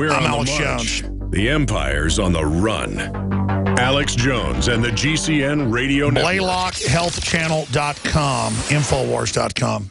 I'm Alex Jones. The Empire's on the run. Alex Jones and the GCN Radio Network. BlaylockHealthChannel.com, Infowars.com.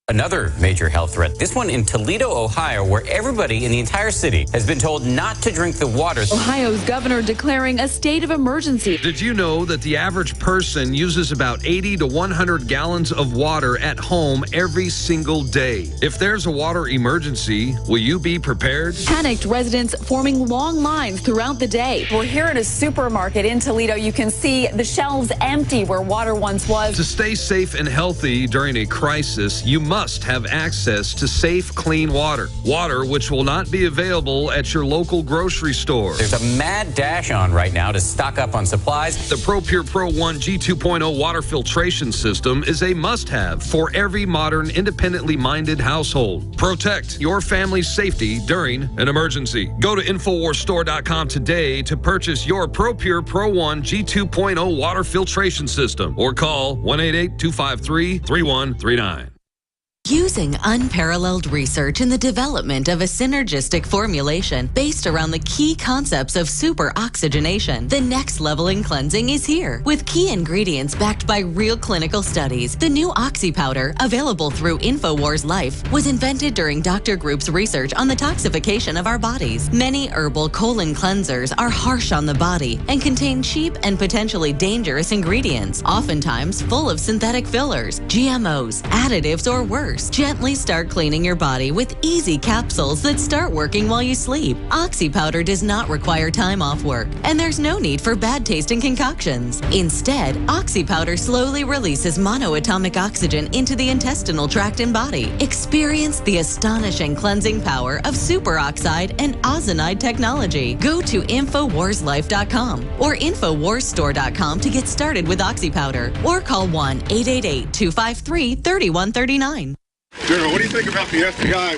Another major health threat, this one in Toledo, Ohio, where everybody in the entire city has been told not to drink the water. Ohio's governor declaring a state of emergency. Did you know that the average person uses about 80 to 100 gallons of water at home every single day? If there's a water emergency, will you be prepared? Panicked residents forming long lines throughout the day. We're here at a supermarket in Toledo. You can see the shelves empty where water once was. To stay safe and healthy during a crisis, you must have access to safe, clean water. Water which will not be available at your local grocery store. There's a mad dash on right now to stock up on supplies. The ProPure Pro 1 G2.0 water filtration system is a must-have for every modern, independently minded household. Protect your family's safety during an emergency. Go to InfoWarsStore.com today to purchase your ProPure Pro 1 G2.0 water filtration system or call 1-888-253-3139. Using unparalleled research in the development of a synergistic formulation based around the key concepts of super oxygenation, the next level in cleansing is here. With key ingredients backed by real clinical studies, the new Oxy powder, available through InfoWars Life, was invented during Dr. Group's research on the toxification of our bodies. Many herbal colon cleansers are harsh on the body and contain cheap and potentially dangerous ingredients, oftentimes full of synthetic fillers, GMOs, additives, or worse. Gently start cleaning your body with easy capsules that start working while you sleep. Oxy powder does not require time off work, and there's no need for bad tasting concoctions. Instead, Oxy powder slowly releases monoatomic oxygen into the intestinal tract and body. Experience the astonishing cleansing power of superoxide and ozonide technology. Go to InfoWarsLife.com or InfoWarsStore.com to get started with Oxy powder, or call 1-888-253-3139. General, what do you think about the FBI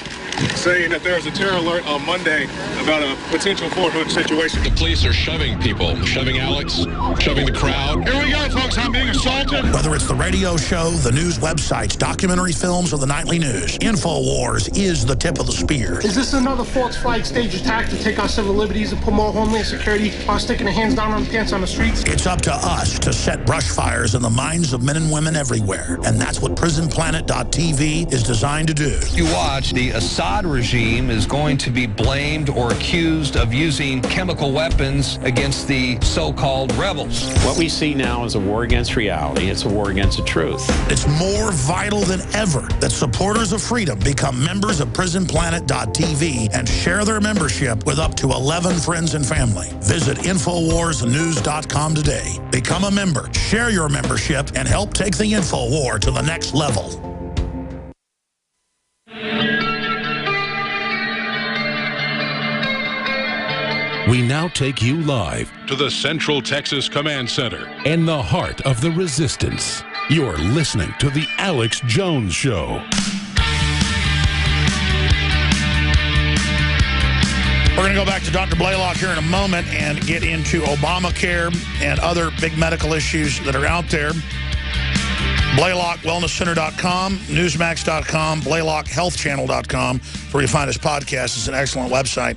saying that there was a terror alert on Monday about a potential Fort Hood situation? The police are shoving people, shoving Alex, shoving the crowd. Here we go, folks. I'm being assaulted. Whether it's the radio show, the news websites, documentary films, or the nightly news, InfoWars is the tip of the spear. Is this another false flag stage attack to take our civil liberties and put more homeland security while sticking their hands down on the pants on the streets? It's up to us to set brush fires in the minds of men and women everywhere. And that's what PrisonPlanet.tv is designed to do. You watch, the Assad regime is going to be blamed or accused of using chemical weapons against the so-called rebels. What we see now is a war against reality. It's a war against the truth. It's more vital than ever that supporters of freedom become members of PrisonPlanet.tv and share their membership with up to 11 friends and family. Visit InfoWarsNews.com today. Become a member, share your membership, and help take the InfoWar to the next level. We now take you live to the Central Texas Command Center in the heart of the resistance. You're listening to The Alex Jones Show. We're going to go back to Dr. Blaylock here in a moment and get into Obamacare and other big medical issues that are out there. BlaylockWellnessCenter.com, Newsmax.com, BlaylockHealthChannel.com, where you find his podcast. It's an excellent website.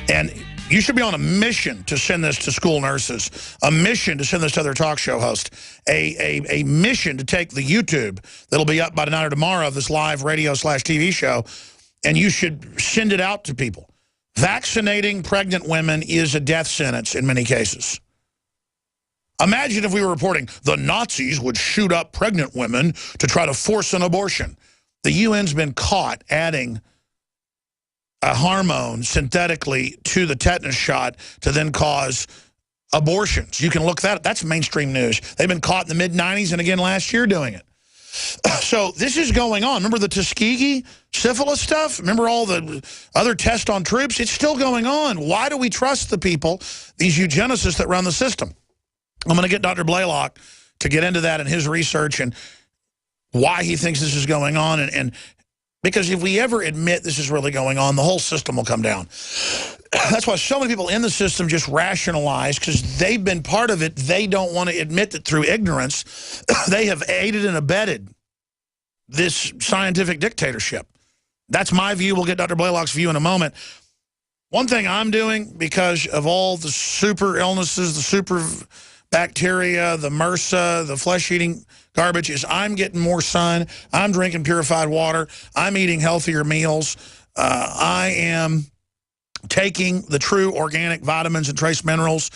And you should be on a mission to send this to school nurses, a mission to send this to other talk show hosts, a mission to take the YouTube that'll be up by tonight or tomorrow of this live radio/TV show, and you should send it out to people. Vaccinating pregnant women is a death sentence in many cases. Imagine if we were reporting the Nazis would shoot up pregnant women to try to force an abortion. The UN's been caught adding a hormone synthetically to the tetanus shot to then cause abortions. You can look that up. That's mainstream news. They've been caught in the mid-90s and again last year doing it. So this is going on. Remember the Tuskegee syphilis stuff? Remember all the other tests on troops? It's still going on. Why do we trust the people, these eugenicists that run the system? I'm going to get Dr. Blaylock to get into that and his research and why he thinks this is going on. And because if we ever admit this is really going on, the whole system will come down. That's why so many people in the system just rationalize, because they've been part of it. They don't want to admit that through ignorance, they have aided and abetted this scientific dictatorship. That's my view. We'll get Dr. Blaylock's view in a moment. One thing I'm doing because of all the super illnesses, the super bacteria, the MRSA, the flesh-eating garbage, is I'm getting more sun. I'm drinking purified water. I'm eating healthier meals. I am taking the true organic vitamins and trace minerals,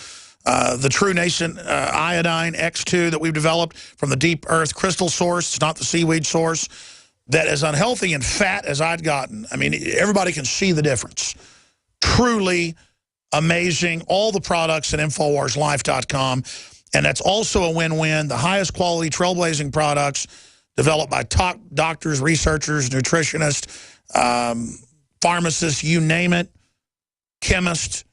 the true nascent iodine X2 that we've developed from the deep earth crystal source. It's not the seaweed source. That as unhealthy and fat as I'd gotten, I mean, everybody can see the difference. Truly amazing. All the products at InfoWarsLife.com. And that's also a win-win. The highest quality trailblazing products developed by top doctors, researchers, nutritionists, pharmacists, you name it, chemists.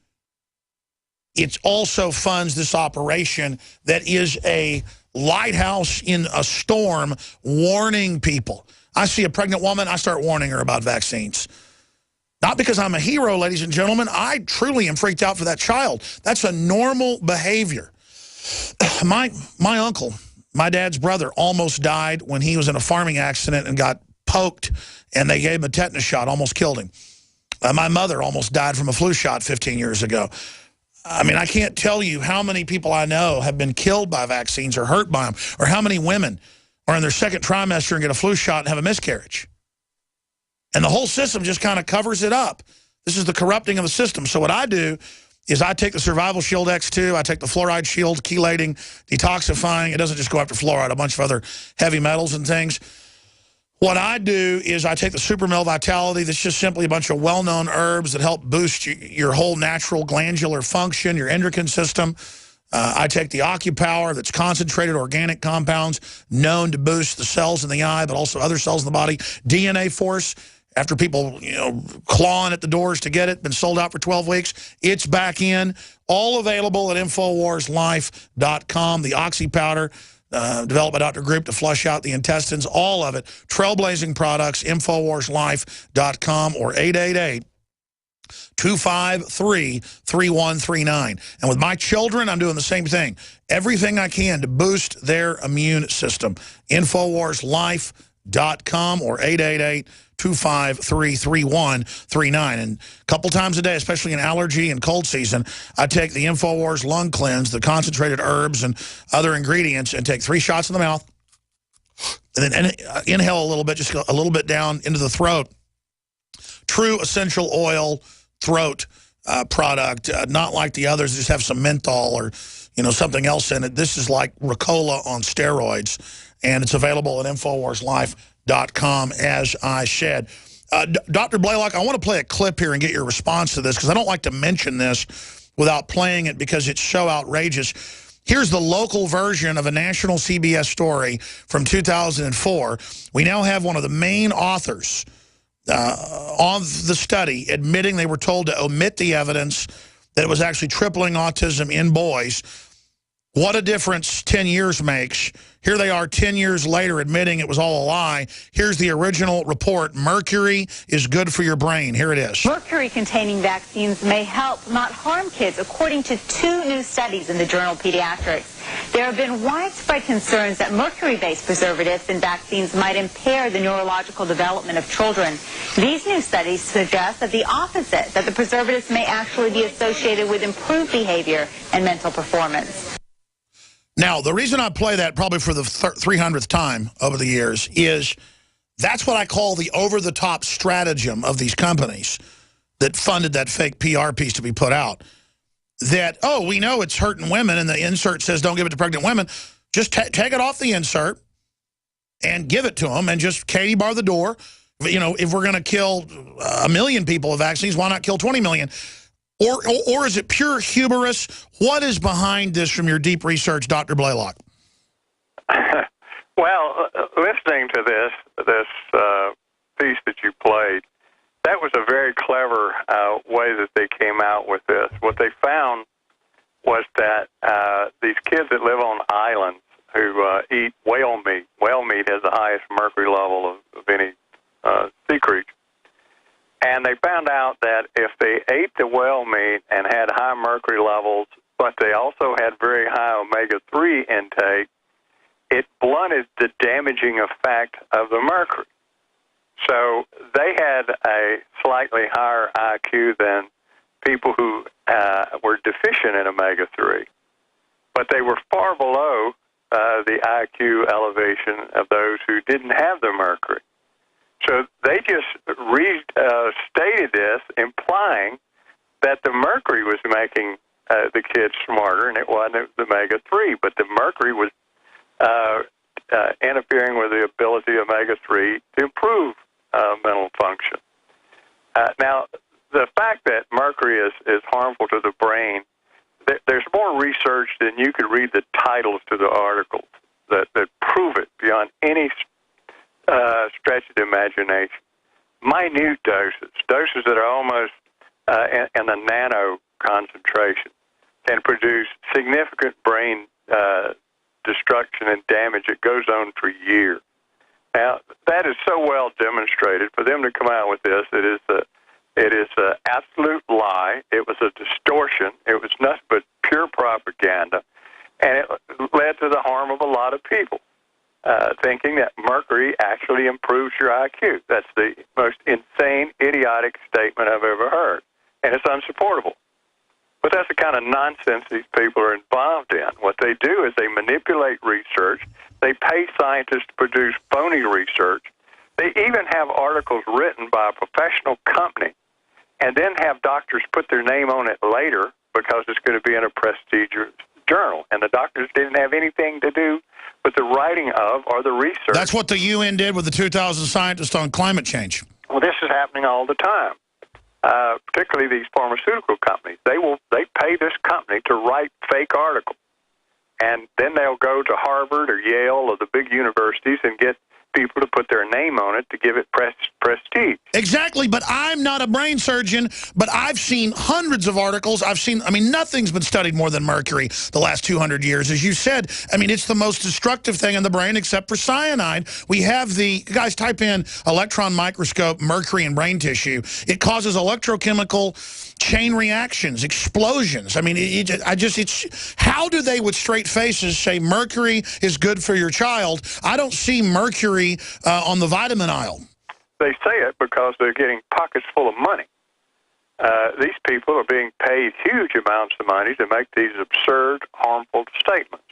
It also funds this operation that is a lighthouse in a storm, warning people. I see a pregnant woman, I start warning her about vaccines. Not because I'm a hero, ladies and gentlemen. I truly am freaked out for that child. That's a normal behavior. My uncle, my dad's brother, almost died when he was in a farming accident and got poked, and they gave him a tetanus shot, almost killed him. My mother almost died from a flu shot 15 years ago. I mean, I can't tell you how many people I know have been killed by vaccines or hurt by them, or how many women are in their second trimester and get a flu shot and have a miscarriage. And the whole system just kind of covers it up. This is the corrupting of the system. So what I do is I take the Survival Shield X2, I take the Fluoride Shield, chelating, detoxifying. It doesn't just go after fluoride, a bunch of other heavy metals and things. What I do is I take the Super Male Vitality. That's just simply a bunch of well-known herbs that help boost your whole natural glandular function, your endocrine system. I take the OcuPower, that's concentrated organic compounds known to boost the cells in the eye, but also other cells in the body. DNA Force, after people, clawing at the doors to get it, been sold out for 12 weeks. It's back in. All available at InfoWarsLife.com. The Oxy Powder, developed by Dr. Group to flush out the intestines. All of it. Trailblazing products, InfoWarsLife.com or 888-253-3139. And with my children, I'm doing the same thing. Everything I can to boost their immune system. InfoWarsLife.com or 888-253-3139. And a couple times a day, especially in allergy and cold season, I take the InfoWars Lung Cleanse, the concentrated herbs and other ingredients, and take 3 shots in the mouth. And then inhale a little bit, just go a little bit down into the throat. True essential oil throat product, not like the others that just have some menthol or something else in it. This is like Ricola on steroids, and it's available at InfoWarsLife.com, as I said. Dr. Blaylock, I want to play a clip here and get your response to this, because I don't like to mention this without playing it because it's so outrageous. Here's the local version of a national CBS story from 2004. We now have one of the main authors on the study admitting they were told to omit the evidence that it was actually tripling autism in boys. What a difference 10 years makes. Here they are 10 years later admitting it was all a lie. Here's the original report. Mercury is good for your brain. Here it is. Mercury-containing vaccines may help, not harm kids, according to 2 new studies in the journal Pediatrics. There have been widespread concerns that mercury-based preservatives in vaccines might impair the neurological development of children. These new studies suggest that the opposite, that the preservatives may actually be associated with improved behavior and mental performance. Now, the reason I play that probably for the 300th time over the years is that's what I call the over-the-top stratagem of these companies that funded that fake PR piece to be put out. That, oh, we know it's hurting women, and the insert says don't give it to pregnant women. Just take it off the insert and give it to them, and just Katie bar the door. If we're going to kill 1 million people with vaccines, why not kill 20 million? Or is it pure hubris? What is behind this from your deep research, Dr. Blaylock? Well, listening to this piece that you played, that was a very clever way that they came out with this. What they found was that these kids that live on islands who eat whale meat has the highest mercury level of any sea creature. And they found out that if they ate the whale meat and had high mercury levels, but they also had very high omega-3 intake, it blunted the damaging effect of the mercury. So they had a slightly higher IQ than people who were deficient in omega-3, but they were far below the IQ elevation of those who didn't have the mercury. So they just stated this, implying that the mercury was making the kids smarter, and it wasn't the omega-3, but the mercury was interfering with the ability of omega-3 to improve mental function. Now, the fact that mercury is harmful to the brain, there's more research than you could read the titles to the articles that prove it beyond any stretch of the imagination. Minute doses that are almost in the nano concentration, can produce significant brain destruction and damage that goes on for years. Now, that is so well demonstrated. For them to come out with this, it is an absolute lie. It was a distortion. It was nothing but pure propaganda, and it led to the harm of a lot of people, thinking that mercury actually improves your IQ. That's the most insane, idiotic statement I've ever heard, and it's unsupportable. But that's the kind of nonsense these people are involved in. What they do is they manipulate research. They pay scientists to produce phony research. They even have articles written by a professional company and then have doctors put their name on it later because it's going to be in a prestigious journal. And the doctors didn't have anything to do with the writing of or the research. That's what the UN did with the 2,000 scientists on climate change. Well, this is happening all the time. Particularly these pharmaceutical companies. They pay this company to write fake articles. And then they'll go to Harvard or Yale or the big universities and get people to put their name on it to give it prestige. Exactly, but I'm not a brain surgeon, but I've seen hundreds of articles. Nothing's been studied more than mercury the last 200 years. As you said, it's the most destructive thing in the brain except for cyanide. We have guys type in electron microscope, mercury in brain tissue. It causes electrochemical chain reactions, explosions. It's how do they with straight faces say mercury is good for your child? I don't see mercury on the vitamin aisle. They say it because they're getting pockets full of money. These people are being paid huge amounts of money to make these absurd, harmful statements.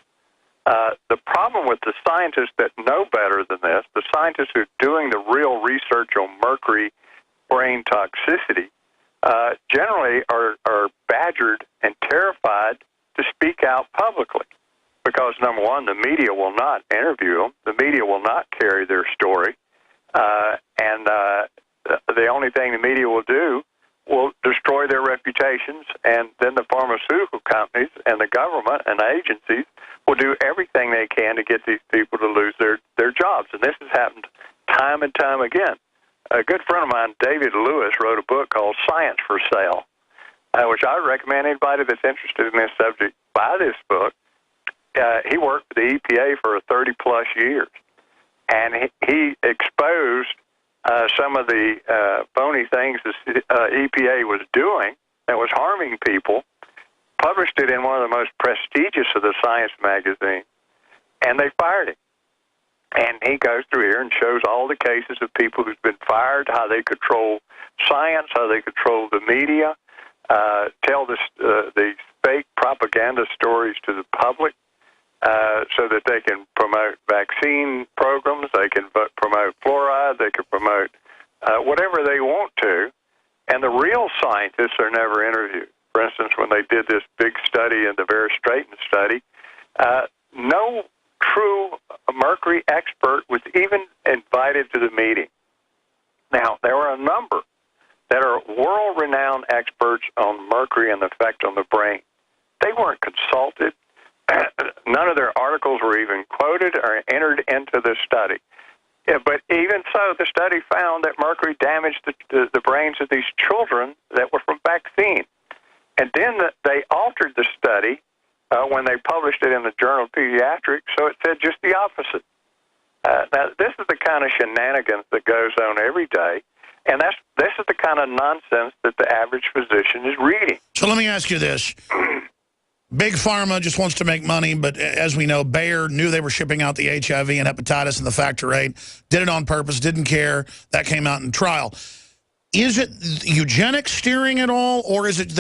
The problem with the scientists that know better than this, the scientists who are doing the real research on mercury brain toxicity, generally are badgered and terrified to speak out publicly. Because, number one, the media will not interview them. The media will not carry their story. And the only thing the media will do will destroy their reputations. And then the pharmaceutical companies and the government and agencies will do everything they can to get these people to lose their jobs. And this has happened time and time again. A good friend of mine, David Lewis, wrote a book called Science for Sale, which I would recommend anybody that's interested in this subject buy this book. He worked for the EPA for 30-plus years, and he exposed some of the phony things the EPA was doing that was harming people, published it in one of the most prestigious of the science magazines, and they fired him. And he goes through here and shows all the cases of people who've been fired, how they control science, how they control the media, tell these fake propaganda stories to the public, so that they can promote vaccine programs, they can promote fluoride, they can promote whatever they want to, and the real scientists are never interviewed. For instance, when they did this big study in the Vera Straiten study, no true mercury expert was even invited to the meeting. Now, there were a number that are world-renowned experts on mercury and the effect on the brain. They weren't consulted. None of their articles were even quoted or entered into the study. Yeah, but even so, the study found that mercury damaged the brains of these children that were from vaccine. And then they altered the study when they published it in the Journal of Pediatrics, so it said just the opposite. Now, this is the kind of shenanigans that goes on every day, and this is the kind of nonsense that the average physician is reading. So let me ask you this. Big Pharma just wants to make money, but as we know, Bayer knew they were shipping out the HIV and hepatitis and the factor VIII, did it on purpose, didn't care. That came out in trial. Is it eugenics steering it all, or is it